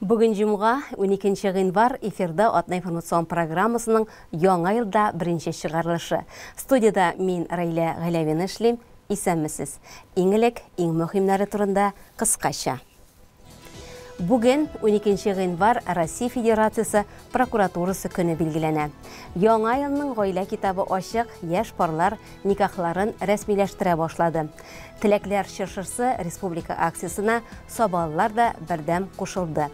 Бүгін жұмға 12 ғинвар эфирда атна информацион программасының яңа елда бірінші шығарылышы. Студияда мен Райля Галявин эшлим, исәнмесез. Иң элек, иң мөһимнәре турында кыскача. Бүген 12 ғинвар Россия Федерациясы прокуратурасы көне билгеләнә. Яңа елның гаилә китабы ачык, яшь парлар никахларын рәсмиләштерә башлады. Теләкләр чыршысы республика акциясына сабаллар да бердәм кушылды.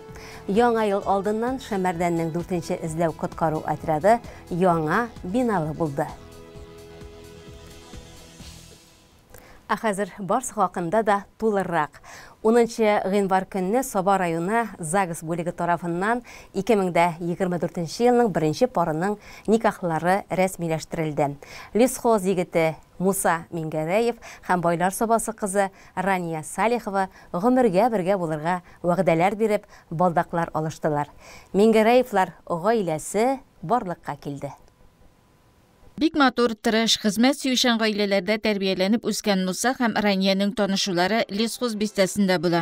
Яңа ел алдыннан Шәмәрдәннең 4-нче эзләү коткару отряды яңа биналы булды. Хәзер барсы хакында да тулыррак. 10 ғинвар көнне Саба районы ЗАГС бүлеге тарафыннан 2024 елның беренче парының никахлары рәсмиләштерелде. Лесхоз егете Муса Мингәрәев һәм байлар сабасы кызы Рания Салихова гомергә бергә булырга вәгъдәләр биреп, балдаклар алыштылар. Мингәрәевлар гаиләсе барлыкка килде. Бик матур, тырыш, хезмәт сөйшән гаиләләрдә тәрбияләнеп үскән Муса һәм Раниянең танышулары лесхоз бистәсендә була.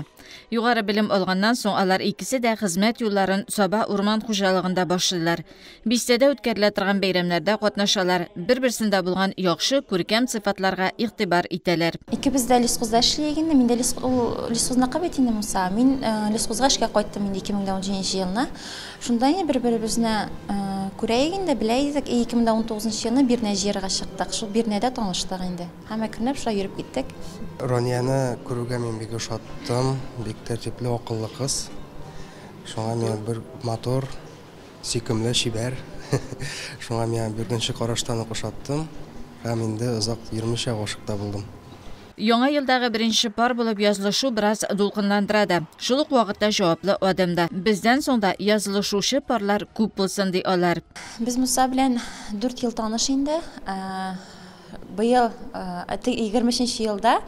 Югары белем алганнан соң алар икесе дә хезмәт юлларын Саба урман хуҗалыгында башлыйлар. Бистәдә үткәрелә торган бәйрәмнәрдә катнашалар, бер-берсендә булган яхшы, күркәм сыйфатларга игътибар итәләр. Икебез дә лесхозда эшләгәндә, мин дә лесхозна кабет инде Муса. Мин лесхозга эшкә кайттым инде 2010 елны. Шунда инде бер-беребезне күрәйгәндә беләйдек, 2019 елны бирнә җиргә чыктык. Шул бирнәдә таныштык инде. Һәм әкренләп шулай йөреп киттек. Ранияны күрүгә мин бик ошаттым, бик тәртипле, акыллы кыз. Шуңа мин бер матур, сөйкемле, чибәр. Шуңа мин беренче караштан ошаттым һәм инде озак йөрмичә гашык та булдым. Яңа елдагы беренче пар булып язылышу бераз дулкынландырады. Шул ук вакытта җаваплы адамда. Бездән соң да язылышучы парлар күп булсын ди алар. Без Муса белән 4 ел таныш инде. Быел 20 елда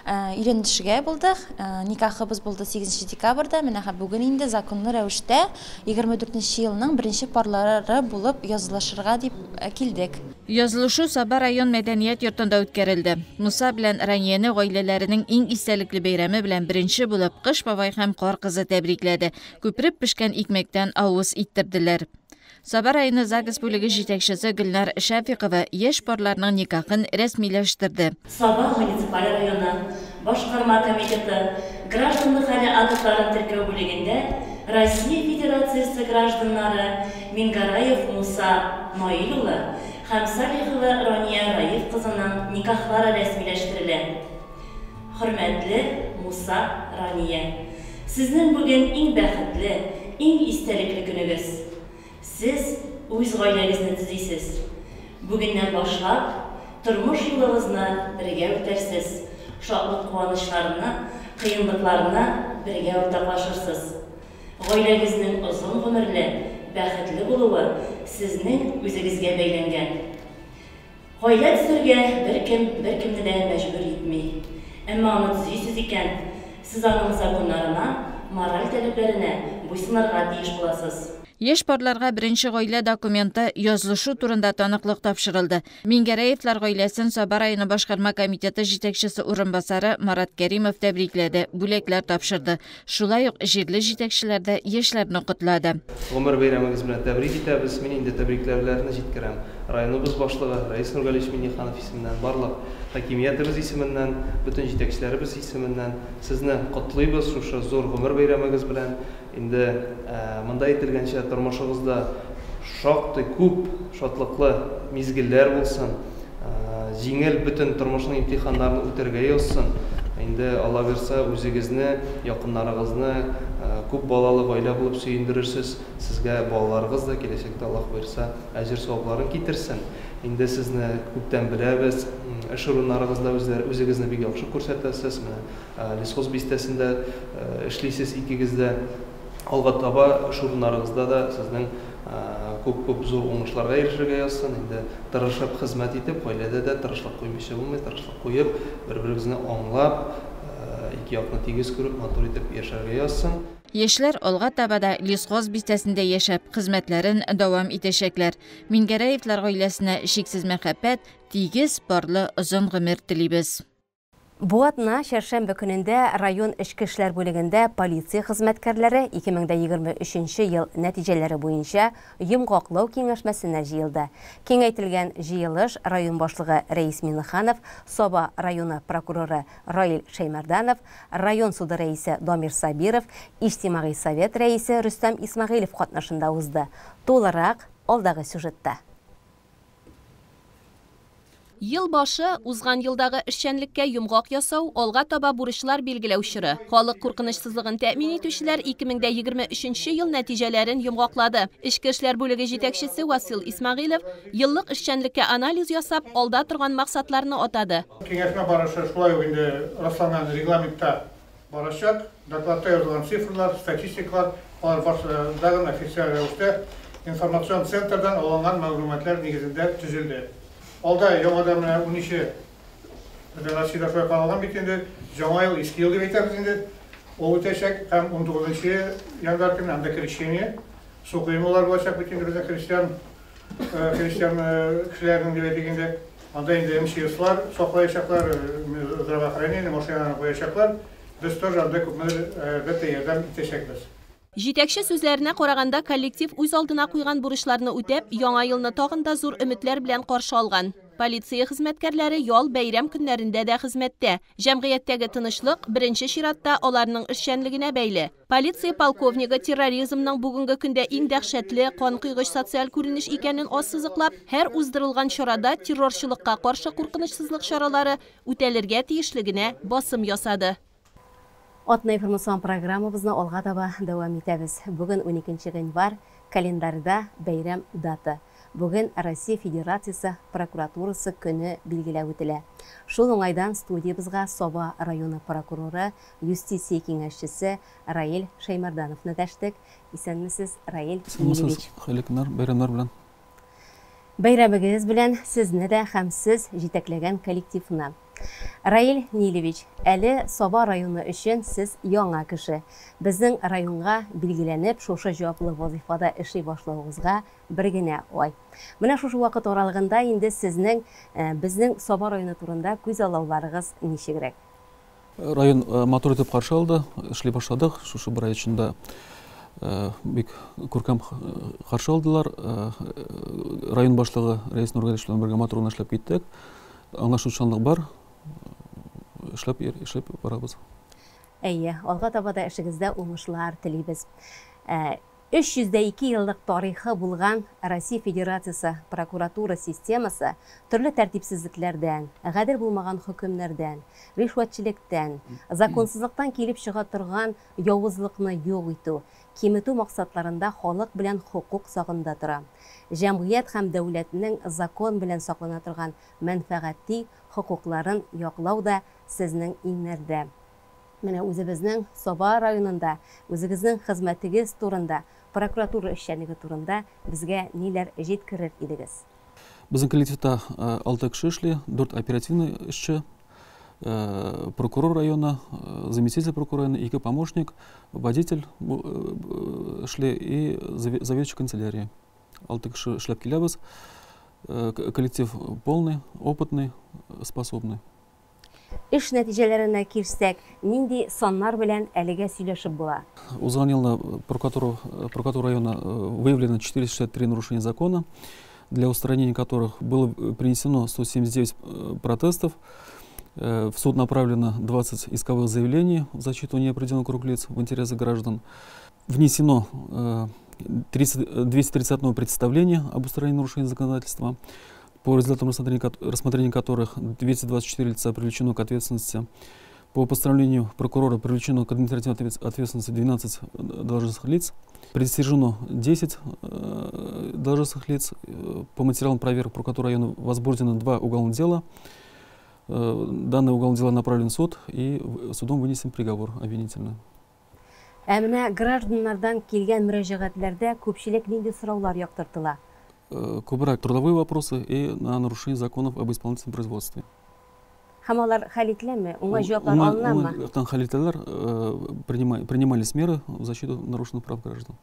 өйләнешкә булдык. Никахыбыз булды 8 декабрьдә. Менә бүген инде законлы рәвештә 24 елның беренче парлары булып язылышырга дип килдек. Язылышу Саба район мәдәният йортында үткәрелде. Муса белән Ранияне гаиләләренең иң истәлекле бәйрәме белән беренче булып Кыш бабай һәм Кар кызы тәбрикләде. Күпреп пешкән икмәктән авыз иттерделәр. Саба районы ЗАГС бүлеге җитәкчесе Гөлнар Шәфиқова яшь парларның никахын рәсмиләштерде. Саба муниципаль районы башкарма комитеты гражданлык хәле актларын теркәү бүлегендә Россия Федерациясе гражданнары Мингәрәев Муса Наил улы һәм Салихова Рания Раиф кызының никахлары рәсмиләштерелә. Хөрмәтле Муса Рания, сезнең бүген иң бәхетле, иң истәлекле көнегез. Сез үз гаиләгезне төзисез. Бүгеннән башлап тормыш юлыгызны бергә үтәрсез. Шатлык куанычларны, кыенлыкларны бергә уртаклашырсыз. Гаиләгезнең озын гомерле, бәхетле булуы сезнең үзегезгә бәйләнгән. Гаилә төзергә беркемне дә мәҗбүр итми. Әмма аны төзисез икән, сез аның законнарына, мораль таләпләренә буйсынырга тиеш буласыз. Яшь парларга беренче гаилә документы язылышу турында таныклык тапшырылды. Мингәрәевлар гаиләсен Саба районы башкарма комитеты җитәкчесе урынбасары Марат Кәримов тәбрикләде, бүләкләр тапшырды. Шулай ук җирле җитәкчеләр дә яшьләрне котлады. Гомер бәйрәмегез белән тәбрик итәбез. Мин инде тәбрикләрләрне җиткерәм. Районыбыз башлыгы Раис Нургалич Минниханов исеменнән, барлык хакимиятыбыз исеменнән, бөтен җитәкчеләребез исеменнән сезне котлыйбыз шушы зур гомер бәйрәмегез белән. Инде монда әйтелгәнчә тормышыгызда шактый күп шатлыклы мизгелләр булсын. Җиңел бөтен тормышның имтиханнарын үтәргә язсын. Инде Алла берсә үзегезне, якыннарыгызны күп балалы гаилә булып сөендерерсез. Сезгә балаларыгыз да киләчәктә Аллаһ берсә әҗер савапларын китерсен. Инде сезне күптән беләбез. Эш урыннарыгызда үзегезне бик яхшы күрсәтәсез. Менә лесхоз бистәсендә эшлисез икегездә. Алга таба эш урыннарыгызда да сезнең күп зур уңышларга ирешергә язсын. Инде тырышып хезмәт итеп, гаиләдә дә тырышлык куймыйча булмый, тырышлык куеп, бер-берегезне аңлап, ике якны тигез күреп, матур итеп яшәргә язсын. Яшьләр алга таба да лесхоз бистәсендә яшәп, хезмәтләрен дәвам итәчәкләр. Мингәрәевлар гаиләсенә шиксез мәхәббәт, тигез, парлы, озын гомер телибез. Буатна шәршәмбе көнендә район эчке эшләр бүлегендә полиция хезмәткәрләре 2023 ел нәтиҗәләре буенча йомгаклау киңәшмәсенә җыелды. Киңәйтелгән җыелыш район башлыгы Рәис Миннеханов, Соба районы прокуроры Раил Шәймәрданов, район суды рәисе Дамир Сабиров, Иҗтимагый совет рәисе Рөстәм Исмәгыйлев катнашында узды. Тулырак алдагы сюжетта. Ел башы узган елдагы эшчәнлеккә йомгак ясау, алга таба бурычлар билгеләү чоры. Халык куркынычсызлыгын тәэмин итүчеләр 2023 ел нәтиҗәләрен йомгаклады. Эчке эшләр бүлеге җитәкчесе Васил Исмәгыйлев еллык эшчәнлеккә анализ ясап, алда торган максатларны атады. Киңәшмә барышы шулай ук инде расланган регламентта барачак, докладта язылган цифрлар, статистикалар, алар башындагы официаль рәвештә информацион центрдан алынган мәгълүматлар нигезендә төзелде. Алда яңадан 12 Россияда шулай калган бит инде, жаңа ел иске ел дип әйтәбез инде. Ул үтәчәк һәм 19 январь көнне анда крещение, су коемалар булачак бит инде безнең христиан кешеләрнең дип әйтгәндә. Анда инде МЧСлар саклаячаклар, здравоохранение машиналарны куячаклар. Без тоже анда күпмедер бәтә ярдәм итәчәкбез. Җитәкче сүзләренә караганда, коллектив үз алдына куйган бурычларны үтәп, яңа елны тагын да зур өметләр белән каршы алган. Полиция хезмәткәрләре ял бәйрәм көннәрендә дә хезмәттә. Җәмгыятьтәге тынычлык беренче чиратта аларның эшчәнлегенә бәйле. Полиция полковнигы терроризмның бүгенге көндә иң дәһшәтле, кан куйгыч социаль күренеш икәнен ассызыклап, һәр уздырылган чарада террорчылыкка каршы куркынычсызлык чаралары үтәлергә тиешлегенә басым ясады. Атна информацион программабызны алга таба дәвам итәбез. Бүген 12 январь, календарьда бәйрәм даты. Бүген Россия Федерациясы прокуратурасы көне билгеләп үтелә. Шул уңайдан студиябызга Соба районы прокуроры, юстиция киңәшчесе Раил Шәймәрдановны дәштек. Исәнмесез, Раил Нилевич? Хәйләкнәр, бәйрәмнәр белән. Бәйрәмегез белән сезне дә һәм сез җитәкләгән коллективны. Раил Нилевич, әле Соба районы өчен сез яңа кеше. Безнең районга билгеләнеп, шушы җаваплы вазифада эшли башлауыгызга бер генә ай. Менә шушы вакыт аралыгында инде сезнең безнең Соба районы турында күз алауларыгыз ничегрәк? Район матур итеп каршы алды, эшли башладык. Шушы бер ай эчендә бик күркәм каршы алдылар. Район башлыгы Рәис Нургалиевич белән бергә матур эшләп киттек. Аңлашучанлык бар. Эшләп барабыз. Әйе, алга таба да эшегездә уңышлар телибез. 302 еллык тарихы булган Россия Федерациясы прокуратура системасы төрле тәртипсезлекләрдән, гадел булмаган хөкемнәрдән, ришвәтчелектән, законсызлыктан килеп чыга торган явызлыкны юк итү, киметү максатларында халык белән хукук сагында тора. Җәмгыять һәм дәүләтнең закон белән саклана торган мәнфәгатьти хукукларын яклау да сезнең иңнәрдә. Менә үзебезнең Соба районында, үзегезнең хезмәтегез турында, прокуратура эшчәнлеге турында безгә ниләр җиткерер идегез? Безнең коллективта 6 кеше эшли, 4 оперативный эшче, прокурор района, заместитель прокурора, 2 помощник, водитель эшли и заведующий канцелярии. 6 кеше эшләп киләбез. Коллектив полный, опытный, способный. Эш нәтиҗәләренә килсәк, нинди саннар белән әлегә сөйләшеп була? Узган елда прокуратура района выявлено 463 нарушения закона, для устранения которых было принесено 179 протестов. В суд направлено 20 исковых заявлений в защиту неопределенного круга лиц в интересах граждан. Внесено 230 представления об устранении нарушений законодательства, по результатам рассмотрения которых 224 лица привлечено к ответственности. По постановлению прокурора привлечено к административной ответственности 12 должностных лиц. Пресечено 10 должностных лиц. По материалам проверок прокуратуры района возбуждено 2 уголовных дела. Данное уголовное дело направлено в суд, и судом вынесен приговор обвинительный. Менә гражданнардан килгән мөрәҗәгатьләрдә күпчелек нинди сораулар яктыртыла? Күбрәк трудовые вопросы и на нарушение законов об исполнительном производстве. Һәм алар хәл ителәме? Уңай җаваплар алынамы? Хәл ителәләр, принимались меры в защиту нарушенных прав граждан.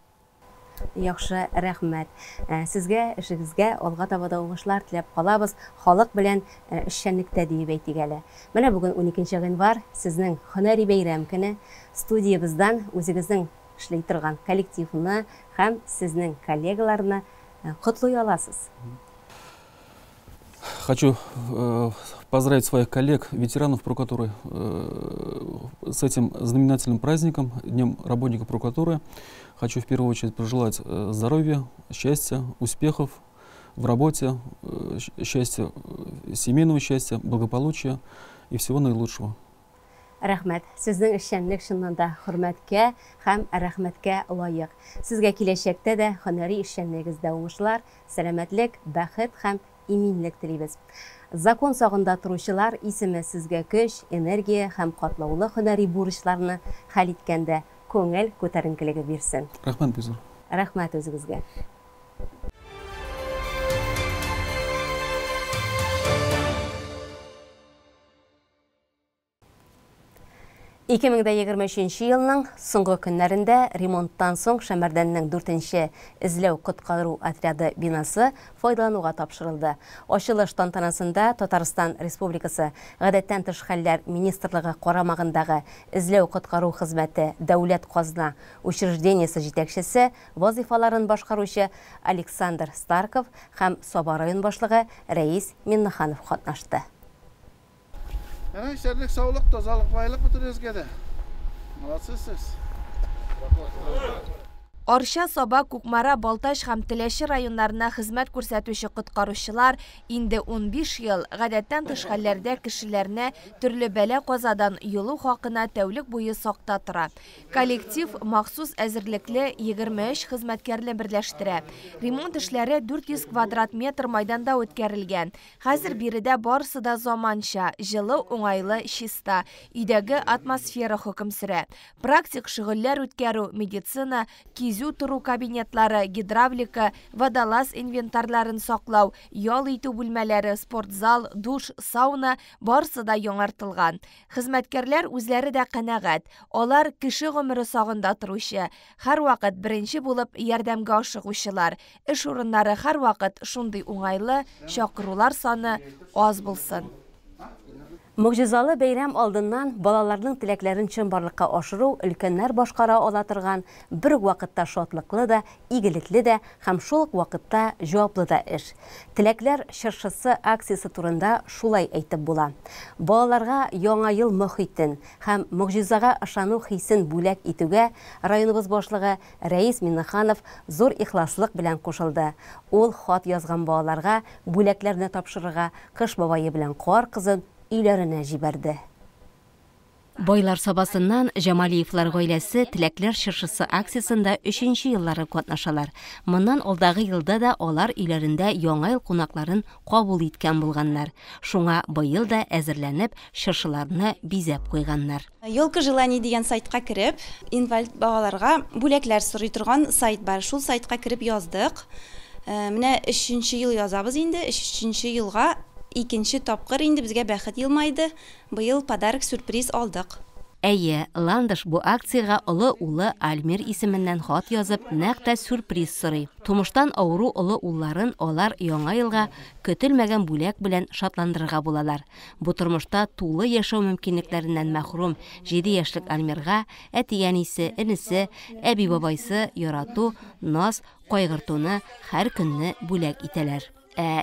Яхшы, рәхмәт. Сезгә, эшегезгә алга таба да уңышлар теләп калабыз. Халык белән эшчәнлектә дип әйтик әле. Менә бүген 12 гыйнвар сезнең һөнәри бәйрәм көне. Студиябыздан үзегезнең эшләй торган коллективны һәм сезнең коллегаларны котлый аласыз. Хочу поздравить своих коллег, ветеранов прокуратуры с этим знаменательным праздником, Днем работника прокуратуры. Хочу в первую очередь пожелать здоровья, счастья, успехов в работе, счастья, семейного счастья, благополучия и всего наилучшего. Рәхмәт. Сезнең эшчәнлек чыннан да хөрмәткә һәм рәхмәткә лаек. Сезгә киләчәктә дә һөнәри эшчәнлегегездә уңышлар, сәламәтлек, бәхет һәм иминлек телибез. Закон сагында торучылар исеме сезгә көч, энергия һәм катлаулы һөнәри бурычларны хәл иткәндә күңел күтәренкелеге бирсен. Рәхмәт бизур. Рәхмәт үзегезгә. 2023 елның соңгы көннәрендә ремонттан соң Шәмәрдәннең 4-нче эзләү коткару отряды бинасы файдалануга тапшырылды. Ачылыш тантанасында Татарстан Республикасы Гадәттән тыш хәлләр министрлыгы карамагындагы эзләү коткару хезмәте дәүләт казна учреждениесе җитәкчесе, вазифаларын башкаручы Александр Старков һәм Саба район башлыгы Рәис Миннаханов катнашты. Yani işlerlik sağlık, тазалык, байлык bütün özgede. Malatsızsınız. Арша, Саба, Кукмара, Балташ һәм Теләши районнарына хезмәт күрсәтүче коткаручылар инде 15 ел гадәттән тыш хәлләрдә кешеләрне төрле бәла казадан юлу хакына тәүлек буе сакта тора. Коллектив махсус әзерлекле 23 хезмәткәрне берләштерә. Ремонт эшләре 400 квадрат метр майданда үткәрелгән. Хәзер биредә барысы да заманча, җылы, уңайлы, чиста, өйдәге атмосфера хөкем сөрә. Практик шөгыльләр үткәрү, медицина, кизү туру кабинетлары, гидравлика, водолаз инвентарларын саклау, ял итү бүлмәләре, спортзал, душ, сауна барысы да яңартылган. Хезмәткәрләр үзләре дә канәгать. Алар кеше гомере сагында торучы, һәр вакыт беренче булып ярдәмгә ашыгучылар. Эш урыннары һәр вакыт шундый уңайлы, чакырулар саны аз булсын. Мөгъҗизалы бәйрәм алдыннан балаларның теләкләрен чынбарлыкка ашыру өлкәннәр башкара ала торган бер вакытта шатлыклы да, игелекле дә һәм шул ук вакытта җаваплы да эш. Теләкләр чыршысы акциясе турында шулай әйтеп була. Балаларга яңа ел мөхитен һәм мөгъҗизага ышану хисен бүләк итүгә районыбыз башлыгы Рәис Миннаханов зур ихласлык белән кушылды. Ул хат язган балаларга бүләкләрне тапшырырга кыш бабайы белән кар кызын өйләренә җибәрде. Байлар сабасыннан Җамалиевлар гаиләсе теләкләр чыршысы акциясында 3нче еллары катнашалар. Моннан алдагы елда да алар өйләрендә яңа ел кунакларын кабул иткән булганнар. Шуңа быел да әзерләнеп чыршыларны бизәп куйганнар. Елка желаний дигән сайтка кереп, инвалид балаларга бүләкләр сорый торган сайт бар. Шул сайтка кереп яздык. Менә 3нче ел язабыз инде. 3нче елга икенче тапкыр инде безгә бәхет елмайды. Быел подарок сюрприз алдык. Әйе, Ландыш бу акцияга олы улы Альмир исеменнән хат язып, нәкъ сюрприз сорый. Тумыштан авыру олы улларын алар яңа елга көтелмәгән бүләк белән шатландырырга булалар. Бу тормышта тулы яшәү мөмкинлекләреннән мәхрүм 7 яшьлек Альмирга әти-әнисе, энесе, әби-бабайсы ярату, наз, кайгыртуны һәр көнне бүләк итәләр.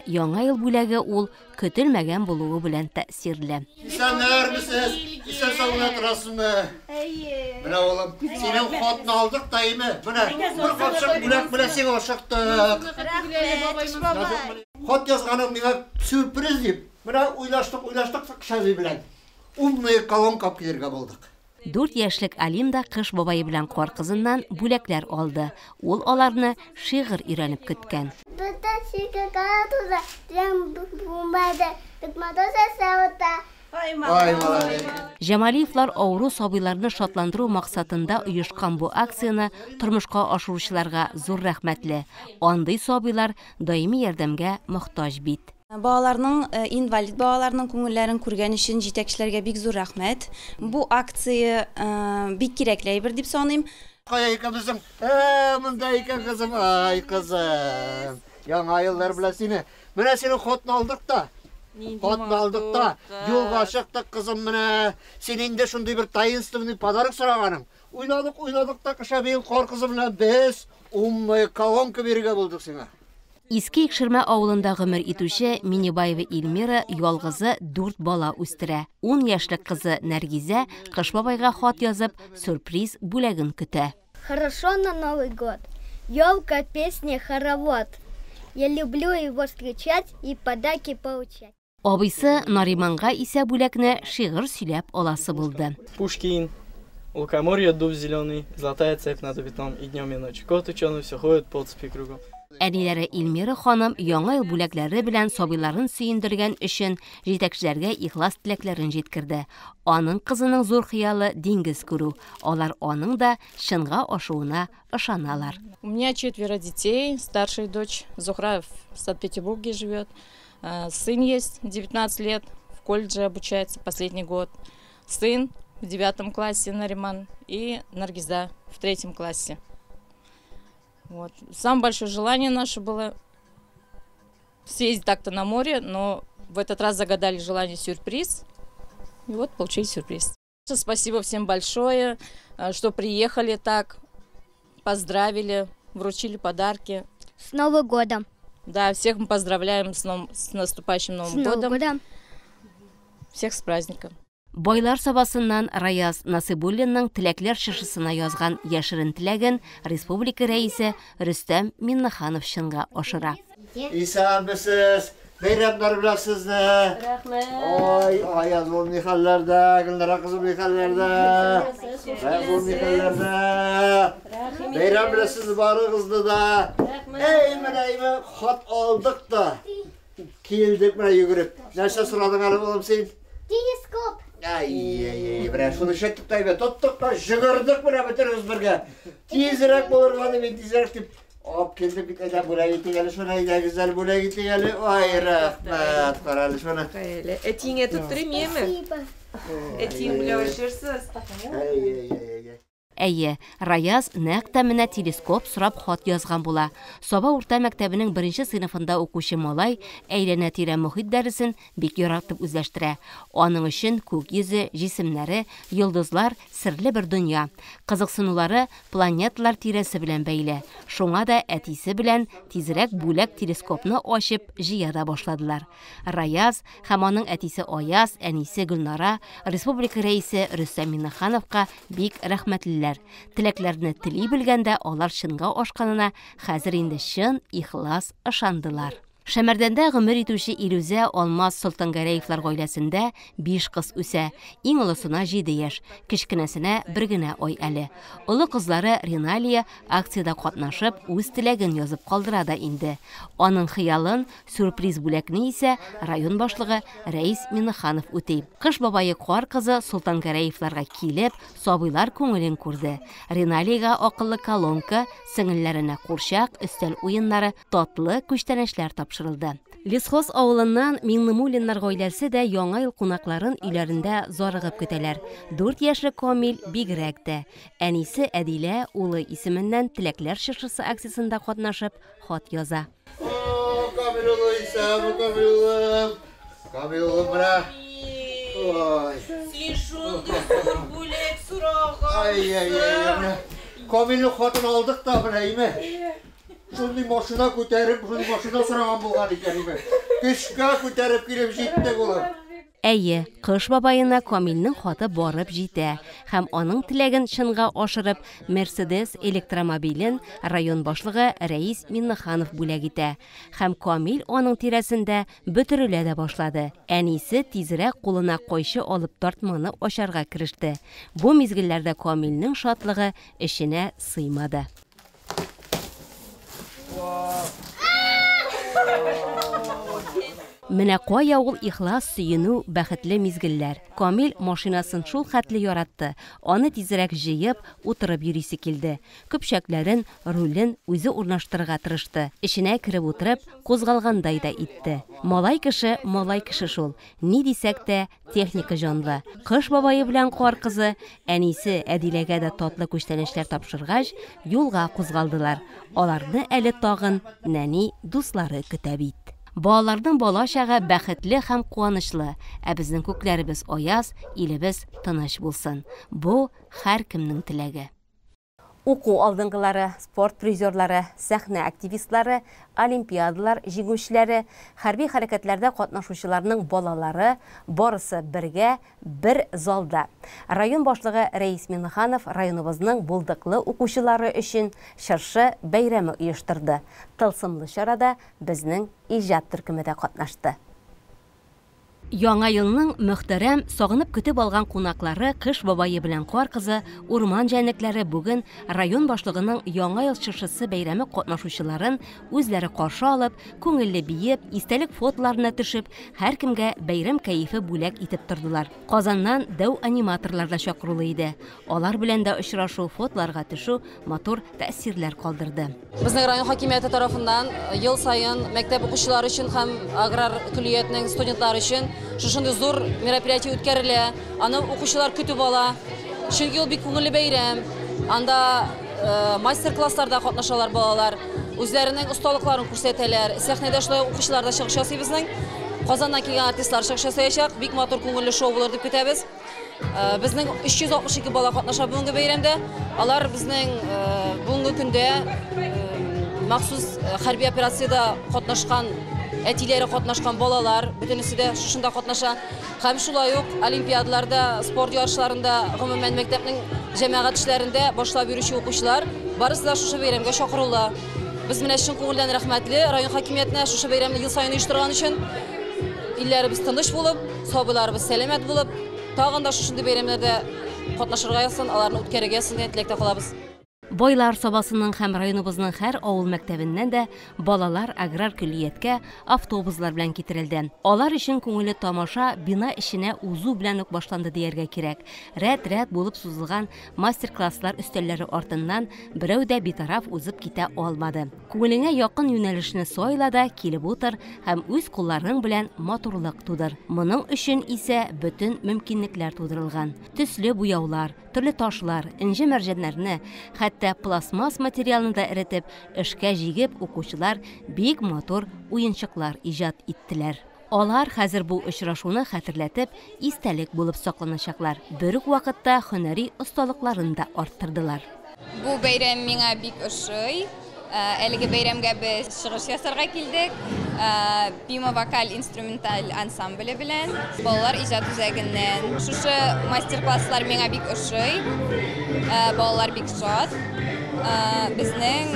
Яңа ел бүләге ул көтелмәгән булуы белән тәэсирле. Исәннәр мисез? Исән саулы торасызмы? Менә улым, синең хатны алдык та име? Менә бер капчык бүләк белән сиңа ашыктык. Хат язганың миңа сюрприз дип. Менә уйлаштык кешәзи белән. Умный колонка килергә булдык. 4 яшьлек Алим да кыш бабайы белән кар кызыннан бүләкләр алды. Ул аларны шигырь өйрәнеп көткән. Җамалиевлар авыру сабыйларны шатландыру максатында оешкан бу акцияны тормышка ашыручыларга зур рәхмәтле. Андый сабыйлар даими ярдәмгә мохтаҗ бит. Балаларның, инвалид балаларның күңелләрен күргән өчен җитәкчеләргә бик зур рәхмәт. Бу акция бик кирәкле әйбер дип саныйм. Қоя екенбіздің, мұнда екен қызым, ай қызым. Яңа айылдар біле сені. Міне сені қотын алдық та. Қотын алдық та. Жолға шықтық қызым міне. Сенің де шындай бір таинственный подарок сұрағаның. Ойладық та қыша бейін қор қызымына біз уммай колонка берге болдық сеңа. Иске Икшерме авылында гомер итүче Минибаева Илмира ялгызы 4 бала үстерә. 10 яшьлек кызы Нәргизә Кыш бабайга хат язып, сюрприз бүләген көтә. Хорошо на Новый год. Ёлка, песня, хоровод. Я люблю его встречать и подарки получать. Абыйсы Нариманга исә бүләкне шигырь сөйләп аласы булды. Пушкин, лукоморье, дуб зеленый, золотая цепь над бетоном и днем и ночью. Кот ученый все ходит по цепи кругом. Әниләре Илмира ханым яңа ел бүләкләре белән сабыйларын сөендергән өчен җитәкчеләргә ихлас теләкләрен җиткерде. Аның кызының зур хыялы диңгез күрү. Алар аның да шынга ашуына ышаналар. У меня 4 детей. Старшая дочь Зухра в Санкт-Петербурге живет. Сын есть, 19 лет, в колледже обучается последний год. Сын в 9 классе Нариман и Наргиза в 3 классе. Вот. Самое большое желание наше было съездить так-то на море, но в этот раз загадали желание сюрприз. И вот получили сюрприз. Спасибо всем большое, что приехали так, поздравили, вручили подарки. С Новым годом! Да, всех мы поздравляем с наступающим Новым годом. Всех с праздником. Байлар сабасыннан Раяз Насыбуллинның теләкләр шишесына язган яшерен теләген республика рәисе Рөстәм Миннаханов шынга ашыра. Исәнмесез, бәйрәмнәр белән сезне. Рәхмәт. Ой, аяз булмый хәлләрдә, Гөлнара кызы булмый хәлләрдә. Булмый хәлләрдә. Бәйрәм белән сезне барыгызны да. Эй, менә хат алдык да. Килдек менә йөгереп. Нәрсә сорадың әле булам син? Телескоп. Ай, бәрә шуны шәттек тайбе. Тоттык та жүгердек менә бетерегез бергә. Тизрәк булырга дип тизрәк дип. Ап келдек бит әдә бүләк итегәле шуны әйдә гүзәл бүләк итегәле. Ай, рәхмәт. Каралы шуны. Этиңе туттырмыймы? Этиң белән ашырсыз. Әйе, Раяз нәкъ тә менә телескоп сорап хат язган була. Саба урта мәктәбенең 1нче сыйныфында укучы малай әйләнә-тирә мөхит дәресен бик яратып үзләштерә. Аның өчен күк йөзе, җисемнәре, йолдызлар серле бер дөнья. Кызыксынулары планеталар тирәсе белән бәйле. Шуңа да әтисе белән тизрәк бүләк телескопны ачып җыя да башладылар. Раяз һәм аның әтисе Аяз, әнисе Гөлнара республика рәисе Рөстәм Миннахановка бик рәхмәтлеләр. Теләкләрне тели белгәндә алар шынга ашканына хәзер инде шын ихлас ышандылар. Шәмәрдәндә гомер итүче Илүзә Алмаз Солтангәрәевләр гаиләсендә 5 кыз үсә. Иң олысына 7 яшь, кичкенәсенә 1 генә ай әле. Олы кызлары Риналия акциядә катнашып, үз теләген язып калдыра да инде. Аның хыялын сюрприз бүләкне исә район башлыгы Рәис Миннаханов үти. Кыш бабайы кар кызы Солтангәрәевләргә килеп, сабыйлар күңелен күрде. Риналиягә акыллы колонка, сеңелләренә курчак, өстәл уеннары, татлы күчтәнәчләр тапшырылды. Лесхоз авылыннан Миңнемуллиннар гаиләсе дә яңа ел кунакларын өйләрендә зарыгып көтәләр. 4 яшьлек Камил бигрәк тә. Әнисе Әдилә улы исеменнән теләкләр шишасы акциясында катнашып хат яза. Камил улы исәм, Камил улы бра. Ой. Син шундый зур бүләк сораган. Ай. Камилне хатын алдык та беләйме? Шундый машина күтәреп, шундый машина сораган булган икән име. Көчкә күтәреп килеп җитте улы. Әйе, Кыш бабайына Камилнең хаты барып җитә һәм аның теләген шынга ашырып Mercedes электромобилен район башлыгы Рәис Миннаханов бүләк итә. Һәм Камил аның тирәсендә бөтерелә дә башлады. Әнисе тизрәк кулына кайчы алып тартманы ачарга кереште. Бу мизгелләрдә Камилнең шатлыгы эченә сыймады. Менә кая ул ихлас, сөйенү, бәхетле мизгелләр. Камил машинасын шул хәтле яратты. Аны тизрәк җыеп, утырып йөрисе килде. Көпчәкләрен, рулен үзе урнаштырырга тырышты. Эченә кереп утырып, кузгалгандай да итте. Малай кеше шул. Ни дисәк тә, техника җанлы. Кыш бабайы белән кар кызы, әнисе Әдиләгә дә татлы күчтәнешләр тапшыргач, юлга кузгалдылар. Аларны әле тагын нәни дуслары көтә бит. Балаларның балачагы бәхетле һәм куанычлы, ә безнең күкләребез аяз, илебез тыныч булсын. Бу һәркемнең теләге. Уку алдынгылары, спорт призерлары, сәхнә активистлары, олимпиадалар җиңүчеләре, хәрби хәрәкәтләрдә катнашучыларның балалары барысы бергә бер залда. Район башлыгы Рәис Минханов районыбызның булдыклы укучылары өчен чыршы бәйрәме оештырды. Тылсымлы чарада безнең иҗат төркеме дә катнашты. Яңа елның мөхтәрәм, сагынып көтеп алган кунаклары Кыш бабайы белән кар кызы, урман җәнлекләре бүген район башлыгының яңа ел чыршысы бәйрәме катнашучыларын үзләре каршы алып, күңелле биеп, истәлек фотоларына төшеп, һәркемгә бәйрәм кәефе бүләк итеп тордылар. Казаннан дәү аниматорлар да чакырылы иде. Алар белән дә очрашу, фотоларга төшү матур тәэсирләр калдырды. Безнең район хакимияте тарафыннан ел сайын мәктәп укучылары өчен һәм аграр көллиятның студентлары өчен шушындай зур мероприятие үткәрелә. Аны укучылар көтеп ала. Чөнки ул бик күңелле бәйрәм. Анда мастер-классларда катнашалар балалар. Үзләренең осталыкларын күрсәтәләр. Сәхнәдә шулай укучылар да чыгыш ясый безнең. Казаннан килгән артистлар чыгыш ясаячак. Бик матур күңелле шоу булыр дип көтәбез. Безнең 362 бала катнаша бүгенге бәйрәмдә. Алар безнең бүгенге көндә махсус хәрби операциядә катнашкан әтиләре катнашкан балалар, бөтенесе дә шушында катнаша. Һәм шулай ук олимпиадаларда, спорт ярышларында, гомумән мәктәпнең җәмәгать эшләрендә башлап йөрүче укучылар барысы да шушы бәйрәмгә чакырыла. Без менә чын күңелдән рәхмәтле район хакимиятенә шушы бәйрәмне ел саен оештырган өчен. Илләребез тыныч булып, сабыйларыбыз сәламәт булып, тагын да шушындый бәйрәмнәрдә катнашырга ясын, аларны үткәрергә ясын дигән теләктә калабыз. Байлар сабасының һәм районыбызның һәр авыл мәктәбеннән дә балалар аграр көллияткә автобуслар белән китерелде. Алар өчен күңелле тамаша бина эченә узу белән үк башланды дияргә кирәк. Рәт-рәт булып сузылган мастер-класслар өстәлләре артыннан берәү дә битараф узып китә алмады. Күңелеңә якын юнәлешне сайла да килеп утыр һәм үз кулларың белән матурлык тудыр. Моның өчен исә бөтен мөмкинлекләр тудырылган. Төсле буяулар, төрле ташлар, инҗе мәрҗәннәрне, хәтта пластмасс материалны да эретеп, эшкә җигеп укучылар бик матур уенчыклар иҗат иттеләр. Алар хәзер бу очрашуны хәтерләтеп, истәлек булып сакланачаклар. Бер үк вакытта һөнәри осталыкларын да арттырдылар. Бу бәйрәм миңа бик ошый. Әлеге бәйрәмгә без чыгыш ясарга килдек. Бимо-вокаль инструменталь ансамбле белән балалар иҗат үзәгеннән. Шушы мастер-класслар миңа бик ошый. Балалар бик шат. Безнең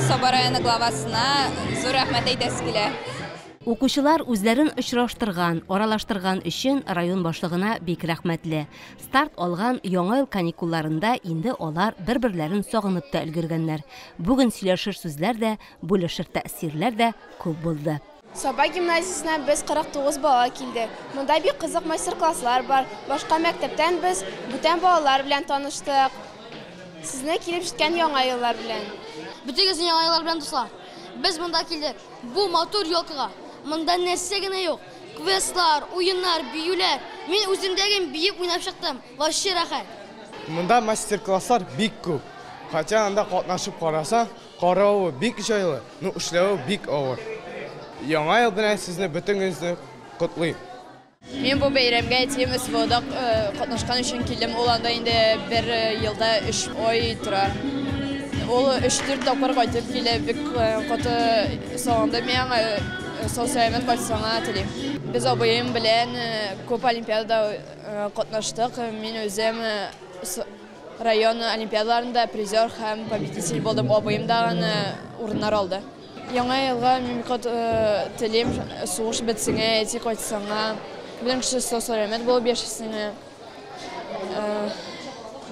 Саба районы главасына зур рәхмәт әйтәсе килә. Укучылар үзләрен очраштырган, аралаштырган өчен район башлыгына бик рәхмәтле. Старт алган яңа ел каникулларында инде алар бер-берләрен сагынып та өлгергәннәр. Бүген сөйләшер сүзләр дә, бүлешер тәэсирләр дә күп булды. Саба гимназиясына без 49 бала килдек. Монда бик кызык мастер-класслар бар. Башка мәктәптән без бүтән балалар белән таныштык. Сезне килеп җиткән яңа еллар белән. Бүтәгез яңа еллар белән дуслар. Без монда килдек. Бу матур елкага. Монда нәрсә генә юк. Квестлар, уеннар, биюләр. Мин үземдәген биеп уйнап чыктым. Ваще рәхәт. Монда мастер-класслар бик күп. Хәтта анда катнашып караса, каравы бик җайлы, но эшләве бик авыр. Яңа ел белән сезне бөтенегезне котлыйм. Мен бу бәйрәмгә тем СВОда катнашкан өчен килдем. Ул анда инде бер елда 3 ай тора. Ул 3-4 тапкыр кайтып килә, бик каты сагынды миңа. Сау-сәламәт кайтсаңа телим. Без абыем белән күп олимпиадада катнаштык. Мин үзем район олимпиадаларында призер һәм победитель булдым. Абыем да урыннар алды. Яңа елга мин телим сугыш бетсеңә, әти кайтсаңа, беренче сау-сәламәт булып яшәсеңә.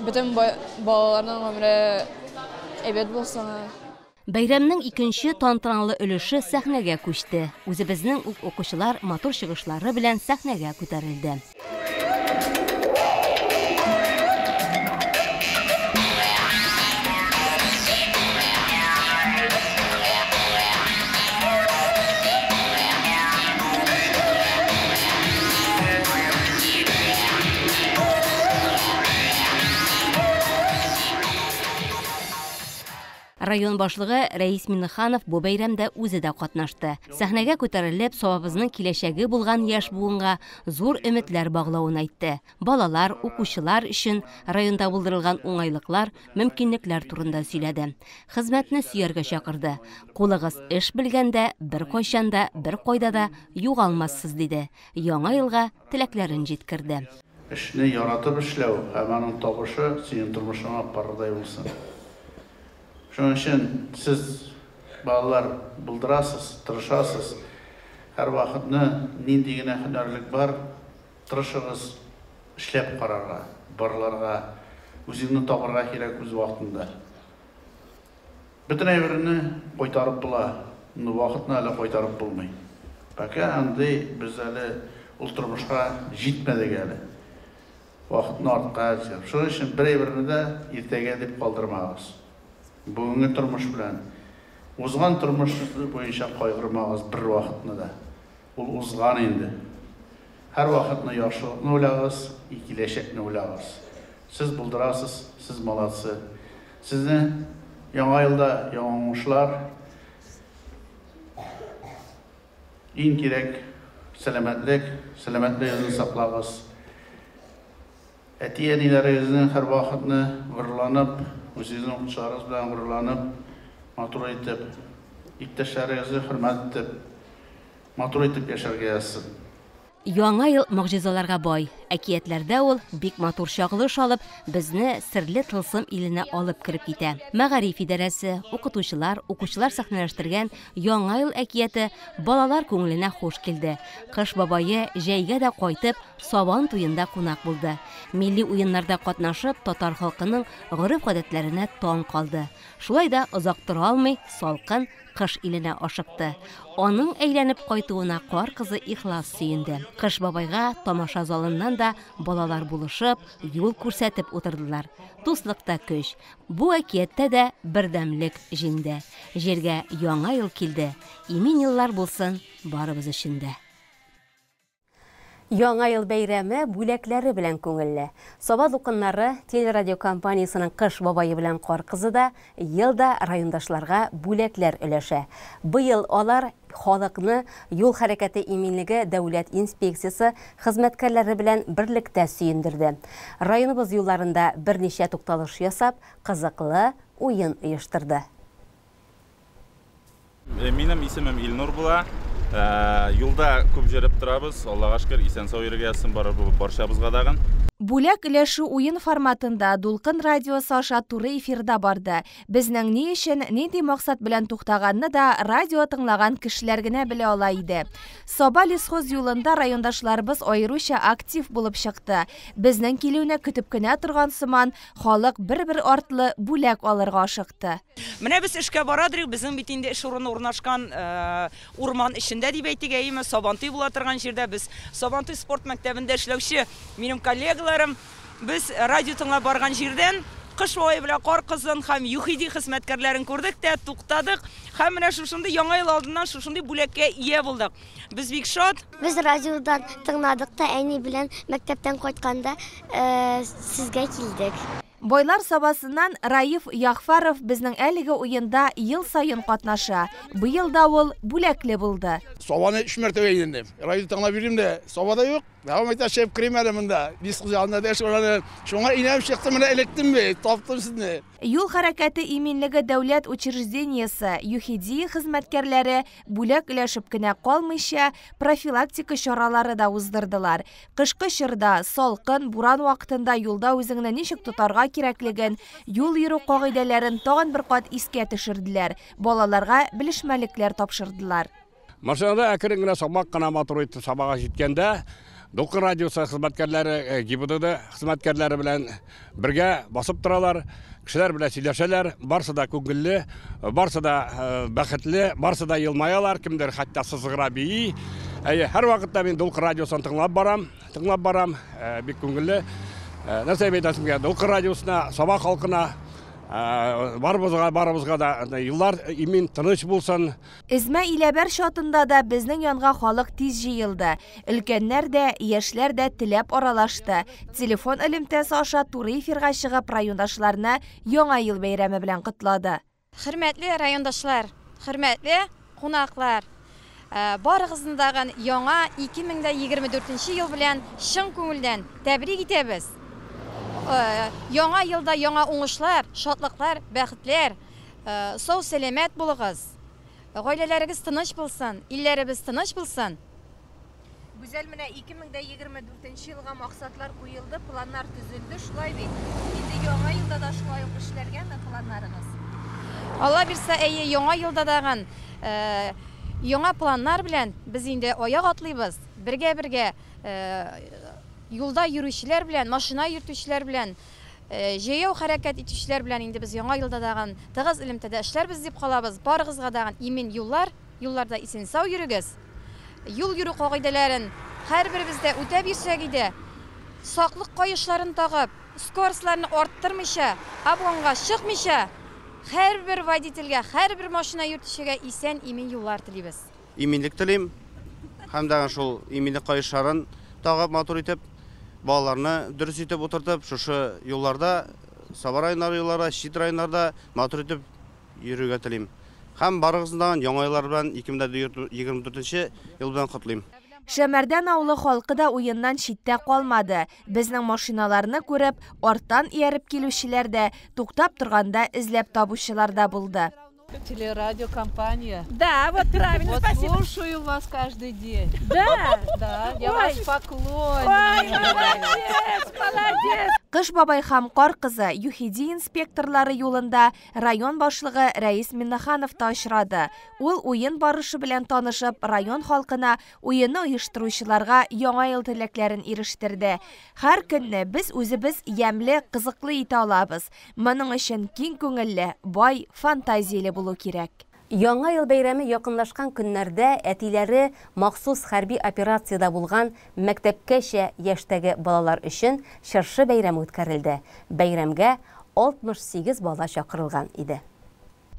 Бөтен балаларның гомере әйбәт булсаңа. Бәйрәмнең икенче тантаналы өлеше сәхнәгә күчте. Үзебезнең укучылар матур чыгышлары белән сәхнәгә күтәрелде. Район башлыгы Рәис Миннеханов бу бәйрәмдә үзе дә катнашты. Сәхнәгә күтәрелеп, сабабызның киләчәге булган яшь буынга зур өметләр баглавын әйтте. Балалар, укучылар өчен районда булдырылган уңайлыклар, мөмкинлекләр турында сөйләде. Хезмәтне сөяргә чакырды. Кулыгыз эш белгәндә, бер кайчанда, бер кайда да югалмассыз диде. Яңа елга теләкләрен җиткерде. Эшне яратып эшләү һәм аның табышы синең тормышыңа пардай булсын. Шуның өчен сез балалар булдырасыз, тырышасыз. Һәр вакытны нинди генә һөнәрлек бар, тырышыгыз, эшләп карарга, барларга, үзеңне табарга кирәк үз вакытында. Бөтен әйберне кайтарып була, ны вакытны әле кайтарып булмый. Бәка андый без әле ул тормышка җитмәдек әле. Вакытны артка җибәреп. Шуның өчен бер әйберне дә иртәгә дип калдырмагыз. Бүгенге тормыш белән узган тормыш буенча кайгырмагыз бер вакытны да. Ул узган инде. Һәр вакытны яхшылыкны уйлагыз, киләчәкне уйлагыз. Сез булдырасыз, сез молодцы. Сезне яңа елда яңа уңышлар, иң кирәк сәламәтлек, сәламәтлегезне саклагыз. Әти-әниләрегезнең һәр вакытны гырланып, үзегезнең укучыларыгыз белән гырланып, матур итеп, иптәшләрегезне хөрмәт итеп, матур итеп яшәргә язсын. Яңа ел могҗизаларга бай. Әкиятләрдә ул бик матур чагылыш алып, безне серле тылсым иленә алып кирип китә. Мәгариф идарәсе, укытучылар, укучылар сәхнәләштергән Яңа ел әкияте балалар күңеленә хуш килде. Кыш бабае җәйгә дә кайтып, Сабан туенда кунак булды. Милли уеннарда катнашып, татар халкының гореф-гадәтләренә таң калды. Шулай да озак тора алмый, салкын кыш иленә ашыкты. Аның әйләнеп кайтуына кар кызы ихлас сөенде. Кыш бабайга тамаша залыннан да балалар булышып, юл күрсәтеп утырдылар. Дуслыкта көч. Бу әкияттә дә бердәмлек җиңде. Җиргә яңа ел килде. Имин еллар булсын барыбыз өчен дә. Яңа ел бәйрәме бүләкләре белән күңелле. Саба дукыннары телерадио компаниясының кыш бабайы белән кар кызы да елда райондашларга бүләкләр өләшә. Быел алар халыкны юл хәрәкәте иминлеге дәүләт инспекциясы хезмәткәрләре белән берлектә сөендерде. Районыбыз юлларында берничә тукталыш ясап, кызыклы уен оештырды. Минем исемем Илнур була. Юлда күп җөреп торабыз. Аллага шөкер, исән-сау йөргән барчабызга дагын. Бүләк өләшү уен форматында Дулкын радиосы аша туры эфирда барды. Безнең ни өчен, нинди максат белән туктаганны да радио тыңлаган кешеләр генә белә ала иде. Саба лесхоз юлында райондашларыбыз аеруча актив булып чыкты. Безнең килүне көтеп кенә торган сыман, халык бер-бер артлы бүләк алырга ашыкты. Менә без эшкә барадыр, безнең бит инде эш урыны урнашкан урман эчендә дип әйтегәйме, Сабантуй була торган җирдә без Сабантуй спорт мәктәбендә эшләүче минем коллегаларым без радио тыңлап барган җирдән кыш бабай белән кар кызын һәм юхиди хезмәткәрләрен күрдек тә туктадык. Һәм менә шушындый яңа ел алдыннан шушындый бүләккә ия булдык. Без бик шат. Без радиодан тыңладык та әни белән мәктәптән кайтканда сезгә килдек. Бойлар сабасыннан Раиф Яхфаров безнең әлеге уенда ел сайын катнаша. Быел да ул бүләкле булды. Сабаны 3 мәртәбә индем. Радио тыңлап йөрим дә, сабада юк. Дәвам итә шәп крем әле монда. Диск янында да шуларны. Шуңа инәм чыкты, менә электем бит, таптым сезне. Юл хәрәкәте иминлеге дәүләт учреждениесе ЮХИДИ хезмәткәрләре бүләк өләшеп кенә калмыйча профилактика чаралары да уздырдылар. Кышкы чорда, салкын, буран вакытында юлда үзеңне ничек тотарга кирәклеген, юл йөрү кагыйдәләрен тагын бер кат искә төшерделәр. Балаларга белешмәлекләр тапшырдылар. Машинада әкрен генә сабак кына матур итеп сабага җиткәндә, Дулқын радиосы хезмәткәрләре, ГИБДД хезмәткәрләре белән бергә басып торалар. Кешеләр белән сөйләшәләр, барсы да күңелле, барсы да бәхетле, барсы да елмаялар, кемдер хәтта сызгыра бии. Һәр вакытта мин Дулқын радиосын тыңлап барам, бик күңелле. Нәрсә әйтәсемгә, Дулқын радиосына, Саба халкына барыбызга да еллар имин тыныч булсын. Измә Иләбәр шатында да безнең янга халык тиз җыелды. Өлкәннәр дә, яшьләр дә теләп аралашты. Телефон элемтәсе аша туры эфирга чыгып райондашларны Яңа ел бәйрәме белән котлады. Хөрмәтле райондашлар, хөрмәтле кунаклар, барыгызны да яңа 2024 ел белән чын күңелдән тәбрик итәбез. Яңа елда яңа уңышлар, шатлыклар, бәхетләр, сау сәламәт булыгыз. Гаиләләрегез тыныч булсын, илләребез тыныч булсын. Güzel менә 2024 елга максатлар куелды, планнар төзелде, шулай бит. Инде яңа елда да шулай ук эшләргәме планнарыгыз? Алла бирсә, яңа елда даган яңа планнар белән без инде аяк атлыйбыз. Бергә юлда йөрүчеләр белән, машина йөртүчеләр белән, җәяү хәрәкәт итүчеләр белән инде без яңа елда даган тыгыз элемтәдә эшләрбез дип калабыз. Барыгызга даган имин юлларда исән-сау йөрегез. Юл йөрү кагыйдәләрен һәрберебез дә үтәп йөрсәк иде, саклык каешларын тагып, скоростларны арттырмыйча, обгонга чыкмыйча, һәрбер водительгә, һәрбер машина йөртүчегә исән имин юллар телибез. Иминлек телим, һәм даган шул иминлек каешларын тагып матур итеп, балаларны дөрес итеп утыртып, шушы юлларда, Саба районнары юлларда, Шит районнарда матур итеп йөрергә телим. Һәм барыгыздан яңа еллар белән 2024 ел белән котлыйм. Шәмәрдән авылы халкы да уеннан читтә калмады. Безнең машиналарны күреп, арттан ияреп килүчеләр дә, туктап торганда эзләп табучылар да булды. Телерадиокомпания. Да, вот правильно, вот спасибо. Слушаю вас каждый день. Да, я ваш поклонник. Молодец. Кыш бабай һәм кар кызы ЮХИДИ инспекторлары юлында район башлыгы Рәис Миннаханов та очрады. Ул уен барышы белән танышып, район халкына уенны оештыручыларга яңа ел теләкләрен ирештерде. Һәр көнне без үзебез ямьле, кызыклы итә алабыз. Моның өчен киң күңелле, бай, фантазияле булу кирәк. Яңа ел бәйрәме якынлашкан көннәрдә әтиләре махсус хәрби операциядә булган мәктәпкәчә яшьтәге балалар өчен чыршы бәйрәме үткәрелде. Бәйрәмгә 68 бала чакырылган иде.